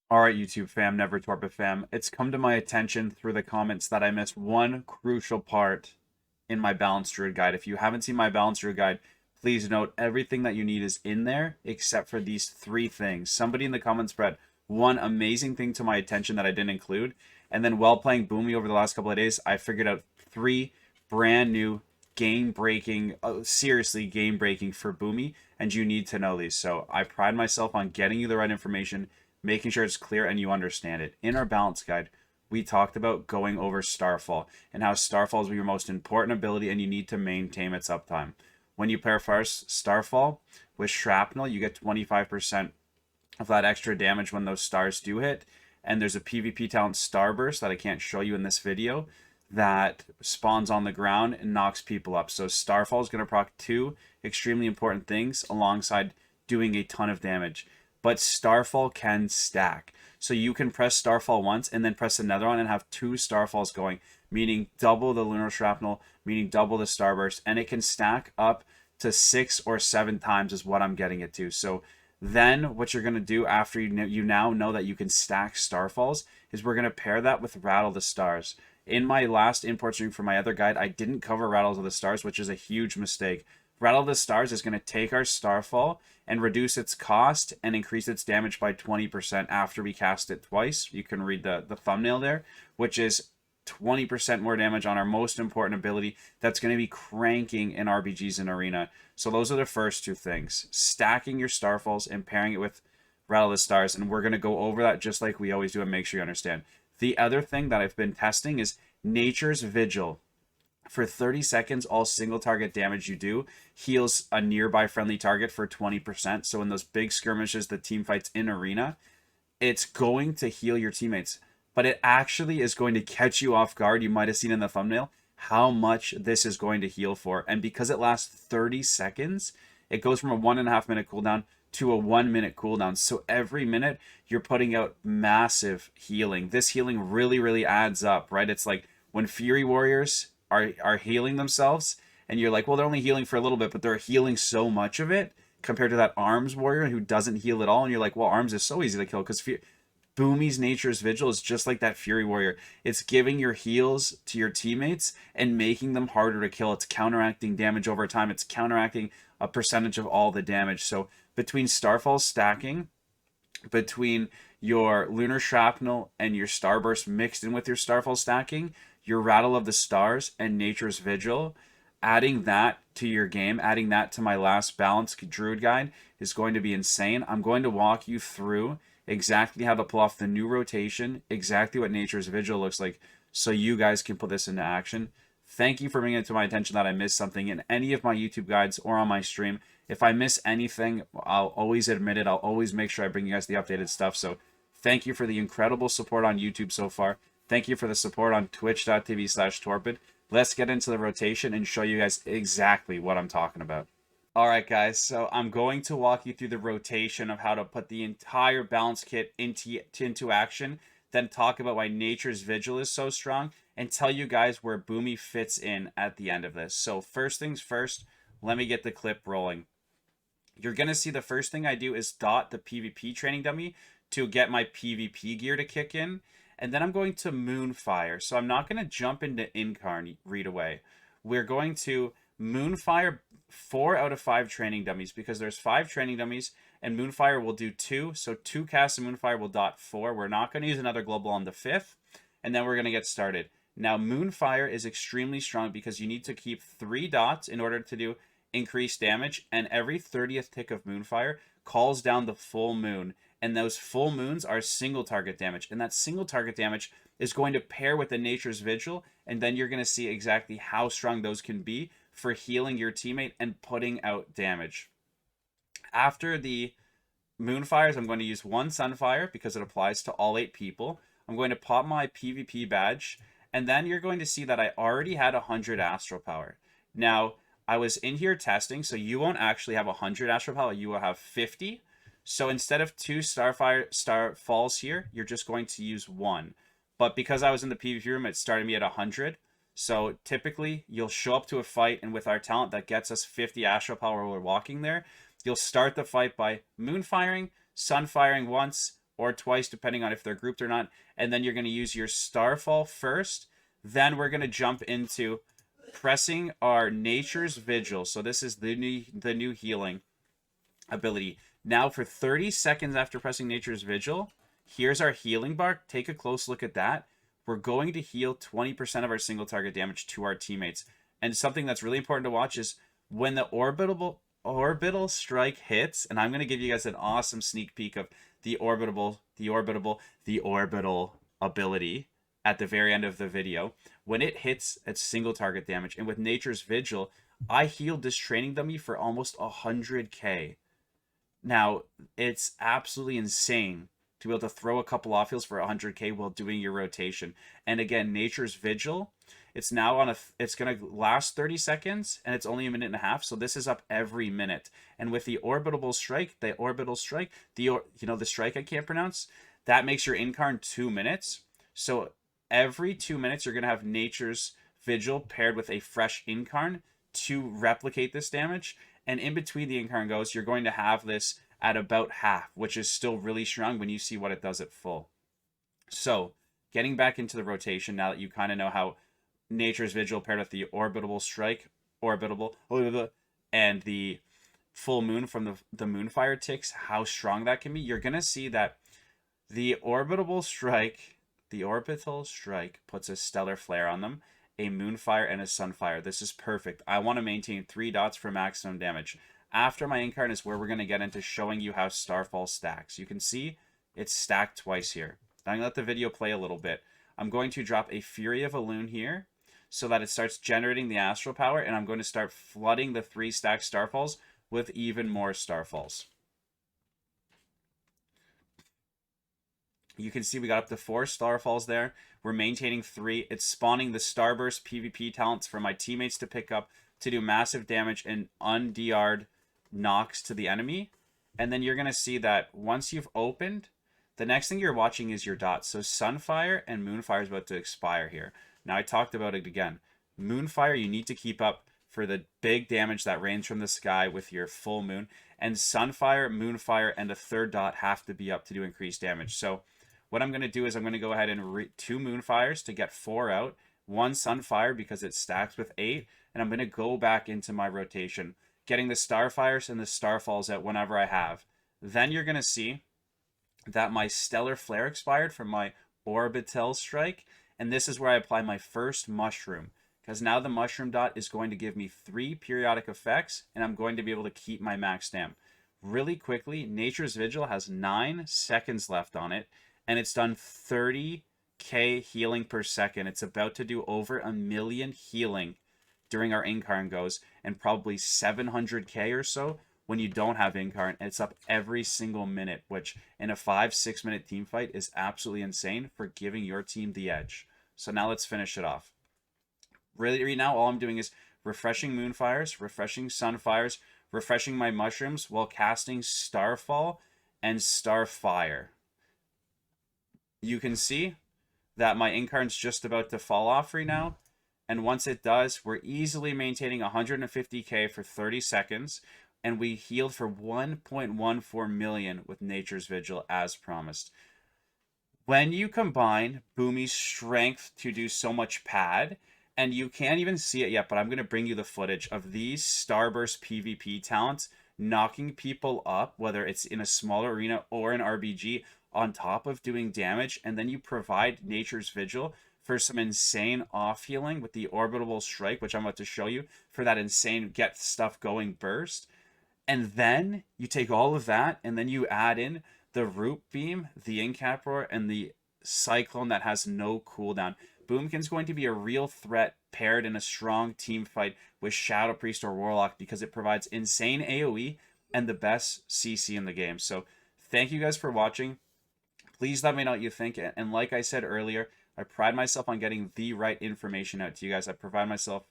All right, YouTube fam, never Torpid fam. It's come to my attention through the comments that I missed one crucial part in my Balanced Druid guide. If you haven't seen my Balanced Druid guide, please note everything that you need is in there except for these three things. Somebody in the comments brought one amazing thing to my attention that I didn't include. And then while playing Boomy over the last couple of days, I figured out three brand new game-breaking, seriously game-breaking for Boomy, and you need to know these. So I pride myself on getting you the right information, making sure it's clear and you understand it. In our balance guide, we talked about going over Starfall and how Starfall is your most important ability and you need to maintain its uptime. When you pair first Starfall with Shrapnel, you get 25% of that extra damage when those stars do hit. And there's a PvP talent Starburst that I can't show you in this video that spawns on the ground and knocks people up. So Starfall is going to proc two extremely important things alongside doing a ton of damage. But Starfall can stack. So you can press Starfall once and then press another one and have two Starfalls going, meaning double the Lunar Shrapnel, meaning double the Starburst, and it can stack up to 6 or 7 times is what I'm getting it to. So then what you're going to do after you now know that you can stack Starfalls is we're going to pair that with Rattle the Stars. In my last import stream for my other guide, I didn't cover Rattles of the Stars, which is a huge mistake. Rattle of the Stars is going to take our Starfall and reduce its cost and increase its damage by 20% after we cast it twice. You can read the thumbnail there, which is 20% more damage on our most important ability that's going to be cranking in RBGs in Arena. So those are the first two things. Stacking your Starfalls and pairing it with Rattle the Stars. And we're going to go over that just like we always do and make sure you understand. The other thing that I've been testing is Nature's Vigil. For 30 seconds, all single target damage you do heals a nearby friendly target for 20%. So in those big skirmishes, the team fights in Arena, it's going to heal your teammates. But it actually is going to catch you off guard. You might have seen in the thumbnail how much this is going to heal for. And because it lasts 30 seconds, it goes from a 1.5 minute cooldown to a 1 minute cooldown. So every minute you're putting out massive healing. This healing really, really adds up, right? It's like when Fury Warriors are healing themselves and you're like, well, they're only healing for a little bit, but they're healing so much of it compared to that Arms Warrior who doesn't heal at all. And you're like, well, Arms is so easy to kill because Boomy's Nature's Vigil is just like that Fury Warrior. It's giving your heals to your teammates and making them harder to kill. It's counteracting damage over time. It's counteracting a percentage of all the damage. So between Starfall stacking, between your Lunar Shrapnel and your Starburst mixed in with your Starfall stacking, your Rattle of the Stars and Nature's Vigil, adding that to your game, adding that to my last Balanced Druid guide is going to be insane. I'm going to walk you through exactly how to pull off the new rotation, exactly what Nature's Vigil looks like, so you guys can put this into action. Thank you for bringing it to my attention that I missed something in any of my YouTube guides or on my stream. If I miss anything, I'll always admit it. I'll always make sure I bring you guys the updated stuff. So thank you for the incredible support on YouTube so far. Thank you for the support on twitch.tv/Torpid. Let's get into the rotation and show you guys exactly what I'm talking about. All right, guys, so I'm going to walk you through the rotation of how to put the entire balance kit into action, then talk about why Nature's Vigil is so strong, and tell you guys where Boomy fits in at the end of this. So first things first, let me get the clip rolling. You're going to see the first thing I do is dot the PvP training dummy to get my PvP gear to kick in, and then I'm going to Moonfire. So I'm not going to jump into Incarn right away. We're going to Moonfire 4 out of 5 training dummies because there's 5 training dummies and Moonfire will do 2. So 2 casts of Moonfire will dot 4. We're not going to use another global on the 5th. And then we're going to get started. Now Moonfire is extremely strong because you need to keep 3 dots in order to do increased damage. And every 30th tick of Moonfire calls down the full moon. And those full moons are single target damage. And that single target damage is going to pair with the Nature's Vigil. And then you're going to see exactly how strong those can be for healing your teammate and putting out damage. After the Moonfires, I'm going to use 1 Sunfire because it applies to all 8 people. I'm going to pop my PvP badge. And then you're going to see that I already had 100 Astral Power. Now, I was in here testing, so you won't actually have 100 Astral Power. You will have 50. So instead of 2 Starfalls here, you're just going to use 1. But because I was in the PvP room, it started me at 100. So typically, you'll show up to a fight, and with our talent that gets us 50 Astral Power while we're walking there, you'll start the fight by Moonfiring, Sunfiring once, or twice, depending on if they're grouped or not. And then you're going to use your Starfall first. Then we're going to jump into pressing our Nature's Vigil. So this is the new healing ability. Now for 30 seconds after pressing Nature's Vigil, here's our healing bar. Take a close look at that. We're going to heal 20% of our single target damage to our teammates. And something that's really important to watch is when the orbital strike hits, and I'm going to give you guys an awesome sneak peek of the orbital ability at the very end of the video. When it hits at single target damage, and with Nature's Vigil, I healed this training dummy for almost 100k. Now, it's absolutely insane to be able to throw a couple off heals for 100k while doing your rotation. And again, Nature's Vigil, it's now on it's going to last 30 seconds, and it's only a minute and a half, so this is up every minute. And with the orbital strike, the strike I can't pronounce, that makes your incarn 2 minutes. So every 2 minutes, you're going to have Nature's Vigil paired with a fresh incarn to replicate this damage. And in between the incarn goes, you're going to have this at about half, which is still really strong when you see what it does at full. So, getting back into the rotation, now that you kind of know how Nature's Vigil paired with the orbital strike, and the full moon from the Moonfire ticks, how strong that can be, you're going to see that the orbital strike puts a stellar flare on them, a Moonfire, and a Sunfire. This is perfect. I want to maintain 3 dots for maximum damage. After my incarn is where we're going to get into showing you how Starfall stacks. You can see it's stacked twice here. Now I'm going to let the video play a little bit. I'm going to drop a Fury of Elune here so that it starts generating the Astral Power, and I'm going to start flooding the 3 stacked Starfalls with even more Starfalls. You can see we got up to 4 Starfalls there. We're maintaining 3. It's spawning the Starburst PvP talents for my teammates to pick up to do massive damage and undr'd knocks to the enemy. And then you're going to see that once you've opened, the next thing you're watching is your dots. So Sunfire and Moonfire is about to expire here. Now I talked about it again. Moonfire you need to keep up for the big damage that rains from the sky with your full moon. And Sunfire, Moonfire, and a 3rd dot have to be up to do increased damage. So what I'm going to do is I'm going to go ahead and 2 Moonfires to get 4 out. 1 Sunfire because it stacks with 8. And I'm going to go back into my rotation, getting the Starfires and the Starfalls out whenever I have. Then you're going to see that my Stellar Flare expired from my Orbital strike. And this is where I apply my first Mushroom, because now the Mushroom dot is going to give me 3 periodic effects, and I'm going to be able to keep my max stamp. Really quickly, Nature's Vigil has 9 seconds left on it, and it's done 30k healing per second. It's about to do over 1 million healing during our incarn goes, and probably 700k or so when you don't have incarn. It's up every single minute, which in a 5-6 minute team fight is absolutely insane for giving your team the edge. So now let's finish it off. Really, right now, all I'm doing is refreshing Moonfires, refreshing Sunfires, refreshing my Mushrooms while casting Starfall and Starfire. You can see that my incarn's just about to fall off right now. And once it does, we're easily maintaining 150k for 30 seconds. And we healed for 1.14 million with Nature's Vigil as promised. When you combine Boomy's strength to do so much pad, and you can't even see it yet, but I'm going to bring you the footage of these Starburst PvP talents knocking people up, whether it's in a smaller arena or an RBG, on top of doing damage. And then you provide Nature's Vigil for some insane off healing with the Orbital Strike, which I'm about to show you, for that insane get stuff going burst. And then you take all of that, and then you add in the Root Beam, the Incap Roar, and the Cyclone that has no cooldown. Boomkin's going to be a real threat paired in a strong team fight with Shadow Priest or Warlock, because it provides insane AoE and the best CC in the game. So thank you guys for watching. Please let me know what you think. And like I said earlier, I pride myself on getting the right information out to you guys. I provide myself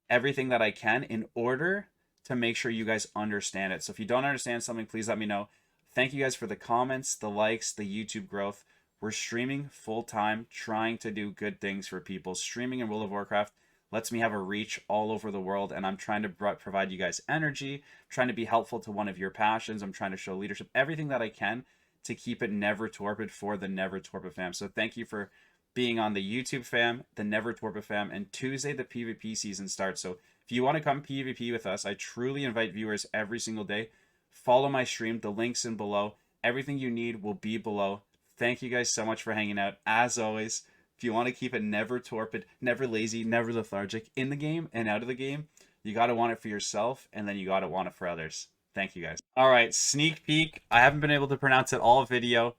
everything that I can in order to make sure you guys understand it. So if you don't understand something, please let me know. Thank you guys for the comments, the likes, the YouTube growth. We're streaming full-time, trying to do good things for people. Streaming in World of Warcraft lets me have a reach all over the world, and I'm trying to provide you guys energy, trying to be helpful to one of your passions. I'm trying to show leadership, everything that I can to keep it never torpid for the Never Torpid fam. So thank you for being on the YouTube fam, the Never Torpid fam, and Tuesday the PvP season starts. So if you want to come PvP with us, I truly invite viewers every single day. Follow my stream. The link's in below. Everything you need will be below. Thank you guys so much for hanging out. As always, if you want to keep it never torpid, never lazy, never lethargic in the game and out of the game, you got to want it for yourself, and then you got to want it for others. Thank you guys. All right, sneak peek. I haven't been able to pronounce it all video.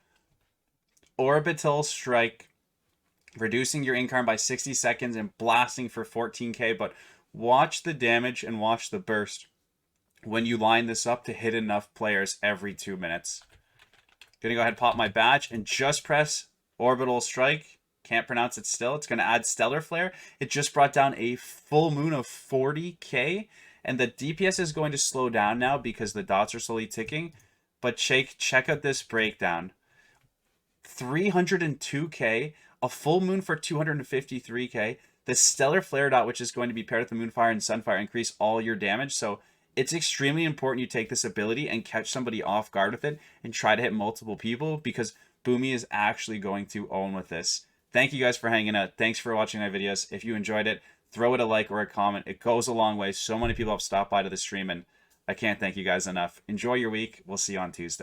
Orbital Strike, reducing your incarn by 60 seconds and blasting for 14k, but watch the damage and watch the burst when you line this up to hit enough players every 2 minutes. Gonna go ahead and pop my badge and just press Orbital Strike. Can't pronounce it still. It's gonna add Stellar Flare. It just brought down a full moon of 40k, and the DPS is going to slow down now because the dots are slowly ticking. But check out this breakdown. 302k, a full moon for 253k. The Stellar Flare dot, which is going to be paired with the Moonfire and Sunfire, increase all your damage. So it's extremely important you take this ability and catch somebody off guard with it and try to hit multiple people, because Boomy is actually going to own with this. Thank you guys for hanging out. Thanks for watching my videos. If you enjoyed it, throw it a like or a comment. It goes a long way. So many people have stopped by to the stream, and I can't thank you guys enough. Enjoy your week. We'll see you on Tuesday.